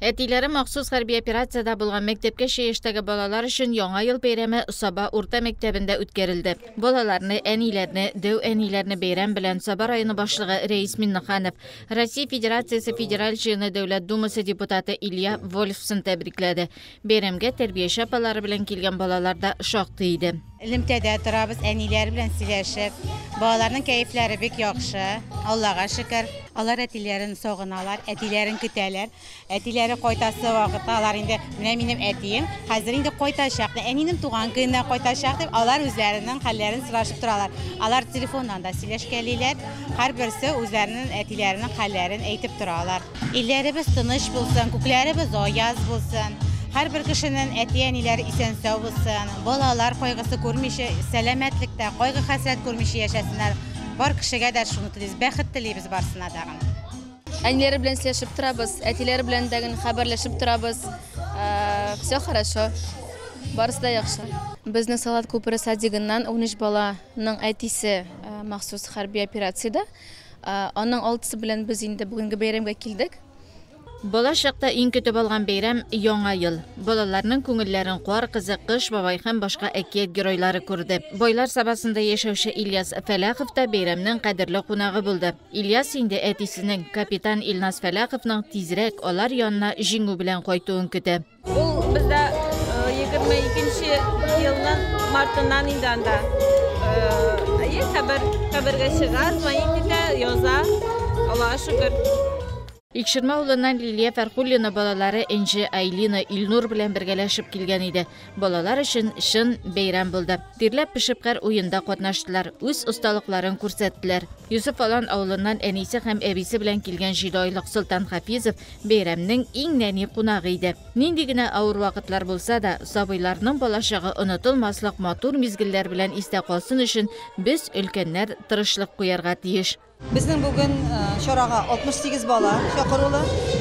Әтиләре махсус хәрби операциядә булган мәктәпкәчә яшьтәге балалар өчен яңа ел бәйрәме Саба урта мәктәбендә үткәрелде. Балаларны, әниләрне, дәү әниләрне бәйрәм белән Саба районы башлыгы Рәис Миннаханов, Россия Федерациясе Федераль җыены Дәүләт Думасы депутаты Илья Вольфсон тәбрикләде. Бәйрәмгә тәрбияче апалары белән килгән балалар да шактый иде. Элемтәдә торабыз, әниләр белән сөйләшеп, балаларның кәефләре бик яхшы. Аллага шөкер. Алар әтиләрен сагыналар, әтиләрен көтәләр. Әтиләре кайтасы вакытта алар инде, менә минем әтием хәзер инде кайтачак, әнинең туган көненә кайтачак дип, алар үзләренең хәлләрен сорашып торалар. Алар телефоннан да сөйләшкәлиләр. Һәрберсе үзләренең әтиләренең хәлләрен әйтеп торалар. Илләребез тыныч булсын, күкләребез аяз булсын. Һәрбер кешенең әти-әниләре исән-сау булсын. Балалар кайгысы күрмичә, сәламәтлектә, кайгы-хәсрәт күрмичә яшәсеннәр. Бар кешегә дә шуны телибез, бәхет телибез барсына дагын. Әниләре белән сөйләшеп торабыз, әтиләре белән дәген хәбәрләшеп торабыз. Все хорошо. Барысы да яхшы. Безнең Салат күпере садигыннан 13 баланың әтисе махсус хәрби операциядә. Аның 6-сы белән без инде бүгенге бәйрәмгә килдек. Бала чакта иң көтеп алган бәйрәм яңа ел. Балаларның күңелләрен кар кызы, Кыш бабай һәм башка әкият геройлары күрде. Байлар Сабасында яшәүче Ильяс Фәләхов та бәйрәмнең кадерле кунагы булды. Ильяс инде әтисенең капитан Илназ Фәләховның тизрәк алар янына җиңү белән кайтуын көтә. Ул бездә 22 елның мартыннан инде анда. Хәбәргә чыга, звонит итә, яза. Аллаһка шөкер. Икширма улынан Лилия Фархуллина балалары Энжи Айлина Илнур белән бергәләшеп килгән иде. Балалар өчен шын бәйрәм булды. Тирләп пешепкәр уенда катнаштылар, үз осталыкларын күрсәттеләр. Юсуф Алан авылыннан әнисе һәм әбисе белән килгән 7 айлык Султан Хафизов бәйрәмнең иң нәни кунагы иде. Нинди генә авыр вакытлар булса да, сабыйларның балачагы онытылмаслык матур мизгелләр белән истә калсын өчен без өлкәннәр тырышлык куярга тиеш. Безнең бүген чарага 68 бала чакырылды.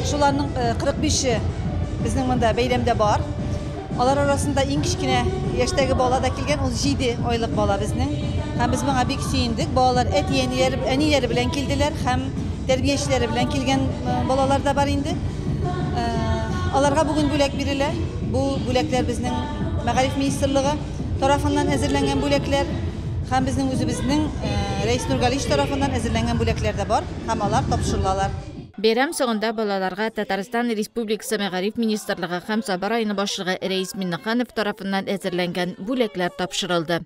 Шуларның 45-е безнең монда бәйрәмдә бар. Алар арасында иң кичкенә яшьтәге бала да килгән, ул 7 айлык бала безнең. Һәм без моңа бик сөендек. Балалар әниләре белән килделәр һәм тәрбиячеләре белән килгән балалар да бар инде. Аларга бүген бүләк бирелә. Бу бүләкләр безнең Мәгариф министрлыгы тарафыннан әзерләнгән бүләкләр. Һәм безнең үзебезнең Рәис Нургалич тарафыннан әзерләнгән бүләкләр дә бар, һәм алар тапшырылалар. Бәйрәм соңында балаларга Татарстан Республикасы Мәгариф министрлыгы һәм Сабар районы башлыгы Рәис Миннаханов тарафыннан әзерләнгән бүләкләр тапшырылды.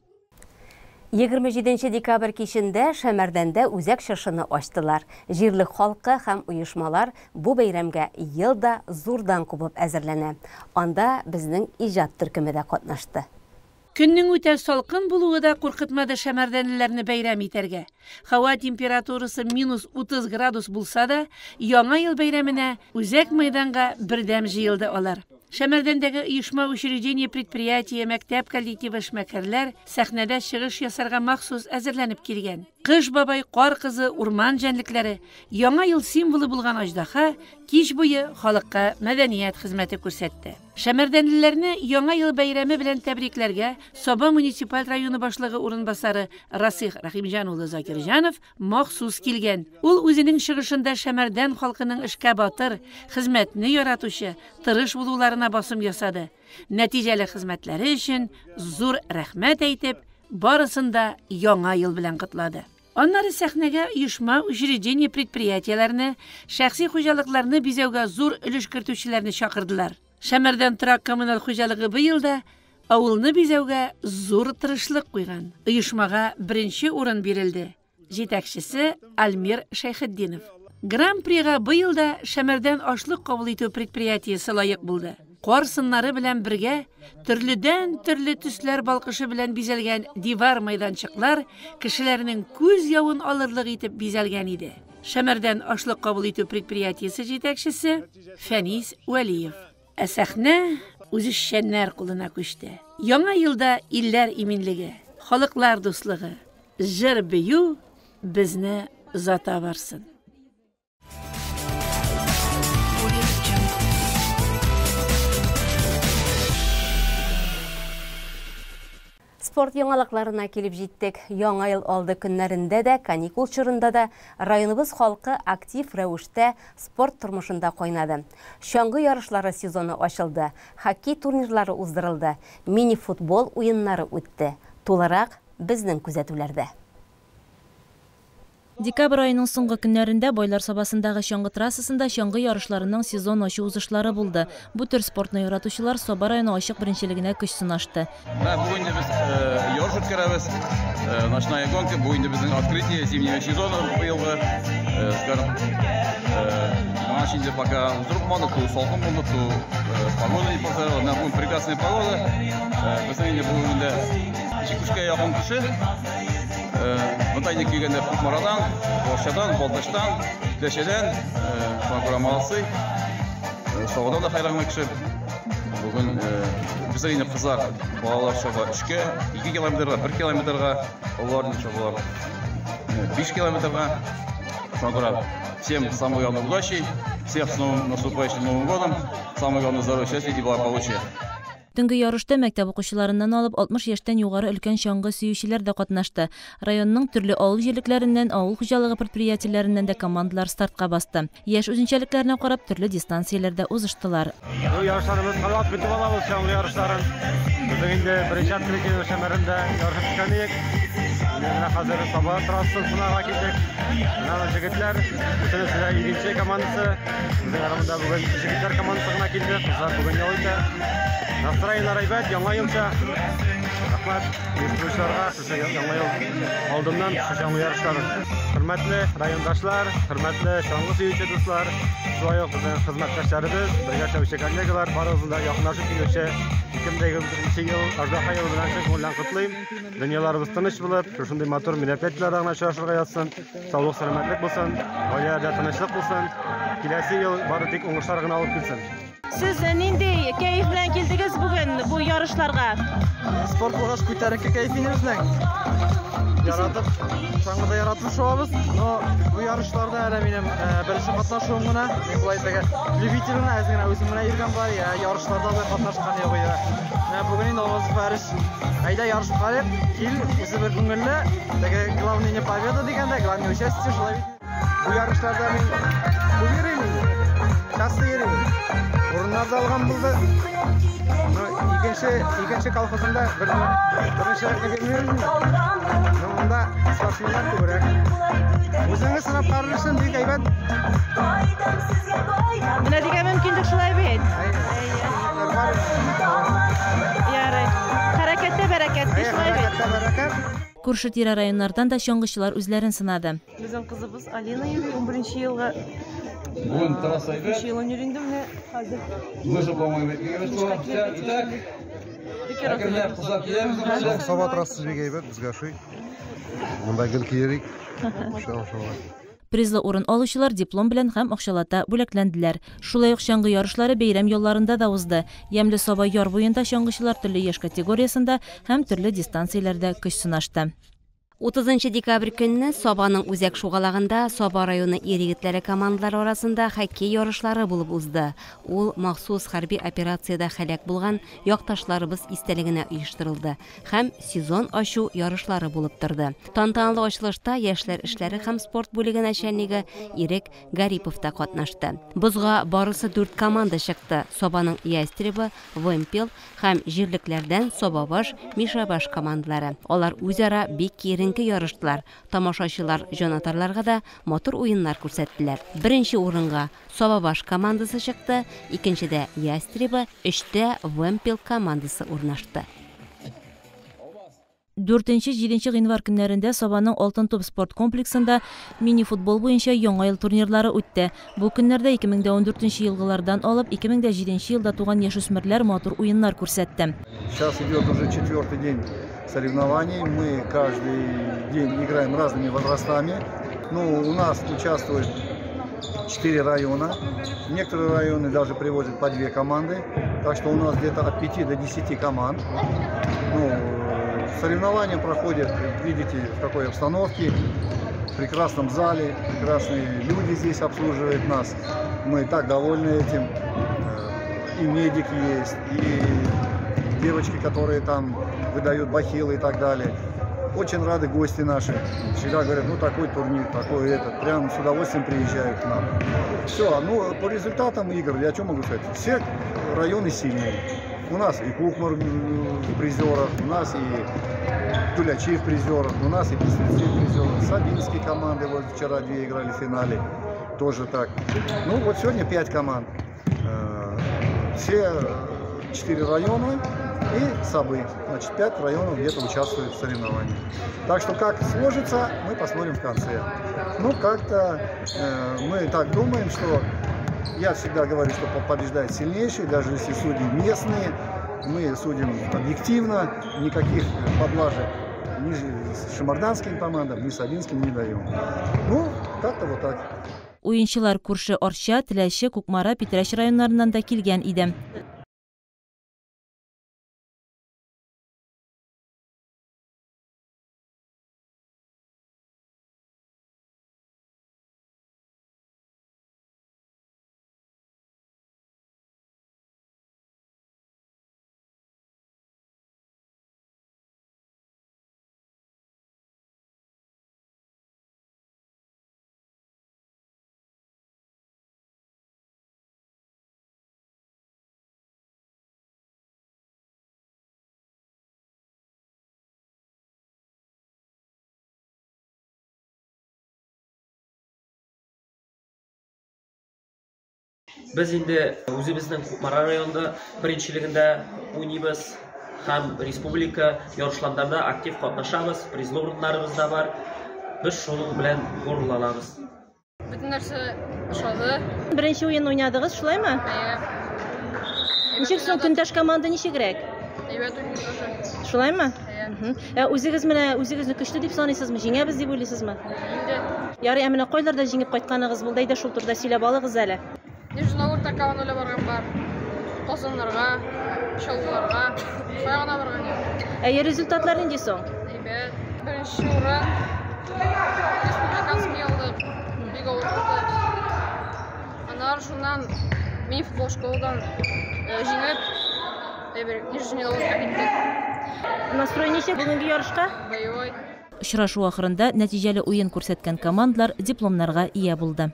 27 декабрь кичендә Шәмәрдәндә үзәк чыршыны ачтылар. Җирлек халкы һәм оешмалар бу бәйрәмгә елда зурдан кубып әзерләнә. Анда безнең иҗат төркеме дә катнашты. Көннең үтә салкын булуы да куркытмады шәмәрдәнлеләрне бәйрәм итәргә. Һава температурасы -30 градус булса да, яңа ел бәйрәменә үзәк мәйданга бердәм җыелды алар. Шәмәрдәндәге оешма учреждение предприятие, мәктәп коллективы эшмәкәрләр сәхнәдә чыгыш ясарга махсус әзерләнеп килгән. Кыш бабай, кар кызы, урман җәнлекләре, яңа ел символы булган аждаһа кич буе халыкка мәдәният хезмәте күрсәтте. Шәмәрдәнлеләрне яңа ел бәйрәме белән тәбрикләргә Саба муниципаль районы башлыгы урынбасары Расих Рахимҗан улы Закирҗанов махсус килгән. Ул үзенең чыгышында Шәмәрдән халкының эшкә батыр, хезмәтне яратучы, тырыш булуларына басым ясады. Нәтиҗәле хезмәтләре өчен зур рәхмәт әйтеп, барысын да яңа ел белән котлады. Аннары сәхнәгә оешма учреждение предприятиеләрне, шәхси хуҗалыкларны бизәүгә зур өлеш кертүчеләрне чакырдылар. Шәмәрдән торак коммуналь хуҗалыгы быел да авылны бизәүгә зур тырышлык куйган. Оешмага беренче урын бирелде. Җитәкчесе Альмир Шәйхетдинов. Гран-прига быел да Шәмәрдән ашлык кабул итү предприятиесе лаек булды. Кар сыннары белән бергә төрледән төрле төсләр балкышы белән бизәлгән дивар мәйданчыклар кешеләрнең күз явын алырлык итеп бизәлгән иде. Шәмәрдән ашлык кабул итү предприятиесе җитәкчесе Фәнис Вәлиев. Ә сәхнә үз эшчәннәр кулына күчте. Яңа елда илләр иминлеге, халыклар дуслыгы, җыр бию безне зата барсын. Спорт яңалыкларына килеп җиттек. Яңа ел алды көннәрендә дә, каникул чорында да районыбыз халкы актив рәвештә спорт тормышында кайнады. Чаңгы ярышлары сезоны ачылды, хоккей турнирлары уздырылды, мини-футбол уеннары үтте. Тулырак безнең күзәтүләрдә. Декабрь айының соңгы көннәрендә Бойлар Сабасындагы чаңгы трассасында чаңгы ярышларының сезон ачу узышлары булды. Бу төр спортны яратучылар Саба районы ачык беренчелегенә көч сынашты. Бүген без ярыш үткәрәбез. Ночная гонка, бүген безнең открытие зимнего сезона быелгы. Скажем, машинде пока уздырылмады, ту салкын булды, ту погода не позволила. На бүген прекрасная погода. Безнең бүгендә Чикушкә якын кеше. Мындай килгәндә Кукмарадан, Башадан, Балташтан, Дәшәдән, программасы. Саудан да хайран кеше. Бүген безгә инде кызлар, балалар чаба 3-кә, 2 километрга, 1 километрга, аларның чабалар 5 километрга. Шуңа всем самой главной удачи, всех с наступающим Новым годом, самое главное здоровья, счастья и благополучия. Төнге ярышта мәктәп укучыларыннан алып 60 яшьтән югары өлкән чаңгы сөючеләр дә катнашты. Районның төрле авыл җирлекләреннән, авыл хуҗалыгы предприятиеләреннән дә командалар стартка басты. Яшь үзенчәлекләренә карап төрле дистанцияләрдә узыштылар. Бу ярышларыбыз калат битеп алабыз чаңгы ярышларын. Без инде беренче открытие Шәмәрдәндә ярышып киткәнбез. Менә хәзер Саба трассасын сынарга килдек. Менә җегетләр, бөтенесе игенче командасы. Безнең арамызда бүген җегетләр командасы гына килде. Кызлар бүген ялыйта. Настроение райбат, яңа елча. Рахмат, язучыларга, яңа ел алдыннан чаңгы ярышларын. Hürmetli rayondaşlar, hürmetli şangı suyucu dostlar, şulay uq bizning xizmatdoshlarimiz, birga çalışan kollegalar barasında yaxınlaşıp kelişe 2021 yıl Ajdaha yılı bilan ko'ngildan qutlayım. Dunyolarimiz tinch bo'lib, shunday motor munosabatlar almashishga yotsin, sog'lik salomatlik bo'lsin, oilalarda tinchlik bo'lsin, kelasi yil baridik o'ngishlarga olib kelsin. Siz nendey kayf bilan keldingiz bugun bu yarışlarga? Sport bo'lgach ko'tarinki kayfingizni yaratib, şangıda yaratmış olabız. Bu yarışlarda hali benim birinchi qatnashuvimgina, men bu aytaga любителimni azgina o'zim bilan yurgan bor ya, yarışlarda da qatnashgan yo'q edi. Bugun endi ovoz berish, ayda yarışib qarab, kel o'zi bir ko'ngilli, главное не победа deganda, главное участие shulay. Bu yarışlarda men uверенный, часто yeraman. O'rinlarni olgan bo'ldi. İkinci kolxozumda birinchi kelmayman. Unda sportchilar ko'proq. O'zingiz sinab qaralishdan buyuk aybat. Buna degan mumkinlik shulay bet. Yaraydi. Harakatda barakat, shulay bet. Күрше тирә районнардан да чаңгычылар үзләрен сынады. Безнең кызыбыз Алина йөри 11 елга. Бүгін трассайда. Шилон йөринде менә хәзер. Выше, по-моему, Сабат рассыз бек әйбәт, бізге шый. Мұнда гел киерик. Призлы урын алучылар диплом белән һәм акчалата бүләкләнделәр. Шулай ук чаңгы ярышлары бәйрәм ялларында да узды. Ямле Саба яр буенда чаңгычылар төрле яшь категориясында һәм төрле дистанцияләрдә көч сынашты. 30 декабрь көнне Сабаның үзәк шугалагында Саба районы ир-егетләре командалары арасында хоккей ярышлары булып узды. Ул махсус хәрби операциядә һәлак булган якташларыбыз истәлегенә оештырылды һәм сезон ачу ярышлары булып торды. Тантаналы ачылышта яшьләр эшләре һәм спорт бүлеге начальнигы Ирек Гарипов та катнашты. Бузга барысы 4 команда чыкты. Сабаның Ястребы, Вемпел һәм җирлекләрдән Сабабаш, Мишабаш командалары. Алар үзара бик ярыштылар. Тамашачылар җанатарларга да мотор уеннар күрсәттеләр. Беренче урынга Сабабаш командасы чыкты, икенчедә Ястребы, өчтә Вемпел командасы урнашты. 4-7 гыйнвар көннәрендә Сабаның Алтын туп спорт комплексында мини-футбол буенча яңа ел турнирлары үтте. Бу көннәрдә 2014 елгылардан алып 2007 елда туган яшүсмерләр мотор уеннар күрсәтте. Сейчас идет уже 4-й день соревнований. Мы каждый день играем разными возрастами. У нас участвует 4 района. Некоторые районы даже привозят по 2 команды. Так что у нас где-то от 5 до 10 команд. Соревнования проходят, видите, в какой обстановке. В прекрасном зале, прекрасные люди здесь обслуживают нас. Мы так довольны этим. И медик есть, и девочки, которые там выдают бахилы и так далее. Очень рады гости наши. Всегда говорят, такой турнир, такой этот. Прям с удовольствием приезжают к нам. Все, по результатам игр, я что могу сказать? Все районы сильные. У нас и Кукмар в призерах, у нас и Тулячи в призерах, у нас и Пестрецки в призерах. Сабинские команды, вот вчера 2 играли в финале. Тоже так. Вот сегодня 5 команд. Все 4 района и Сабы. Значит, 5 районов где-то участвуют в соревнованиях. Так что как сложится, мы посмотрим в конце. Как-то мы так думаем, что я всегда говорю, что побеждает сильнейший, даже если судьи местные, мы судим объективно, никаких поблажек ни шимарданским командам, ни сабинским не даем. Как-то вот так. Уенчылар күрше Орча, Теләче, Кукмара, Питрәч районнарыннан да килгән иде. Biz endi o'zimizning Kukmara rayonida birinchiligida o'ynaymiz ham respublika yarışlarida aktiv qatnashamiz, prizli o'rinlarimiz da bor. Biz шуның белән горурланабыз. Bütün нәрсә ошады. Беренче уен уйнадыгыз, шулаймы? Ничек соң көндәш команда ничегрәк? Әйбәт уйнады. Шулаймы? Үзегезне көчле дип саныйсызмы? Җиңәбез дип уйлыйсызмы? Ярый, менә кайларда җиңеп кайтканыгыз булды, да шул турда сөйләп алыгыз әле. Нижногородта командалар барган бар. Казаннарга, Чаллыларга, кайгына барган. Результатлар нинди соң? Әйбәт. Беренче урын. Республиканский алдык. Бик авыр булды. Аннан шуннан мин футбол школадан җиңеп, Нижнегородка киттек. Настрой ничек бүгенге ярышка? Боевой. Очрашу ахырында нәтиҗәле уен күрсәткән командалар дипломнарга ия булды.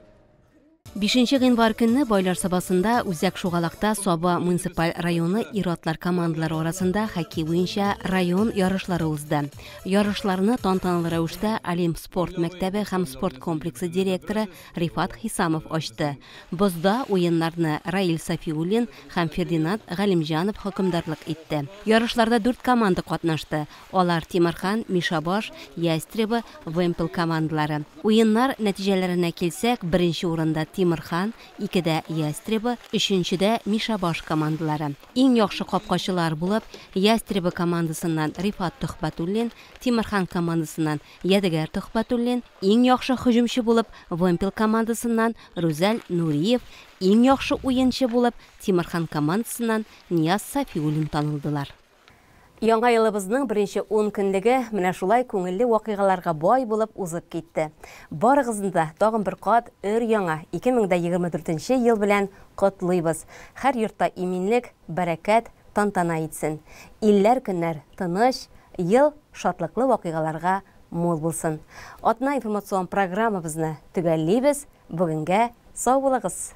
5 гыйнвар көнне Байлар сабасында Үзәк Шугалакта Саба муниципаль районы ир-атлар командалары арасында хоккей буенча район ярышлары узды. Ярышларны тантаналы рәвештә Олимп спорт мәктәбе һәм спорт комплексы директоры Рифат Хисамов ачты. Бозда уеннарны Раил Сафиуллин һәм Фердинанд Галимҗанов хөкемдарлык итте. Ярышларда 4 команда катнашты. Алар Тимирхан, Мишабаш, Ястреба, Вемпел командалары. Уеннар нәтиҗәләренә килсәк, беренче урында Тимирхан, 2дә Ястреба, 3дә Мишабаш командалары. Иң яхшы капкачылар булып, Ястреба командасыннан Рифат Төхбәтуллин, Тимирхан командасыннан Ядегәр Төхбәтуллин, иң яхшы һөҗүмче булып, Вемпел командасыннан Рүзәл Нуриев, иң яхшы уенчы булып, Тимирхан командасыннан Нияз Сафиуллин танылдылар. Яңа елыбызның беренче 10 көнлеге менә шулай күңелле вакыйгаларга бай булып узып китте. Барыгызны тагын бер кат өр-яңа 2024 ел белән котлыйбыз. Һәр йортта иминлек, бәрәкәт, тантана итсен. Илләр көннәр тыныч, ел шатлыклы вакыйгаларга мул булсын. Атна информацион программабызны төгәллибез. Бүгенгә сау булыгыз.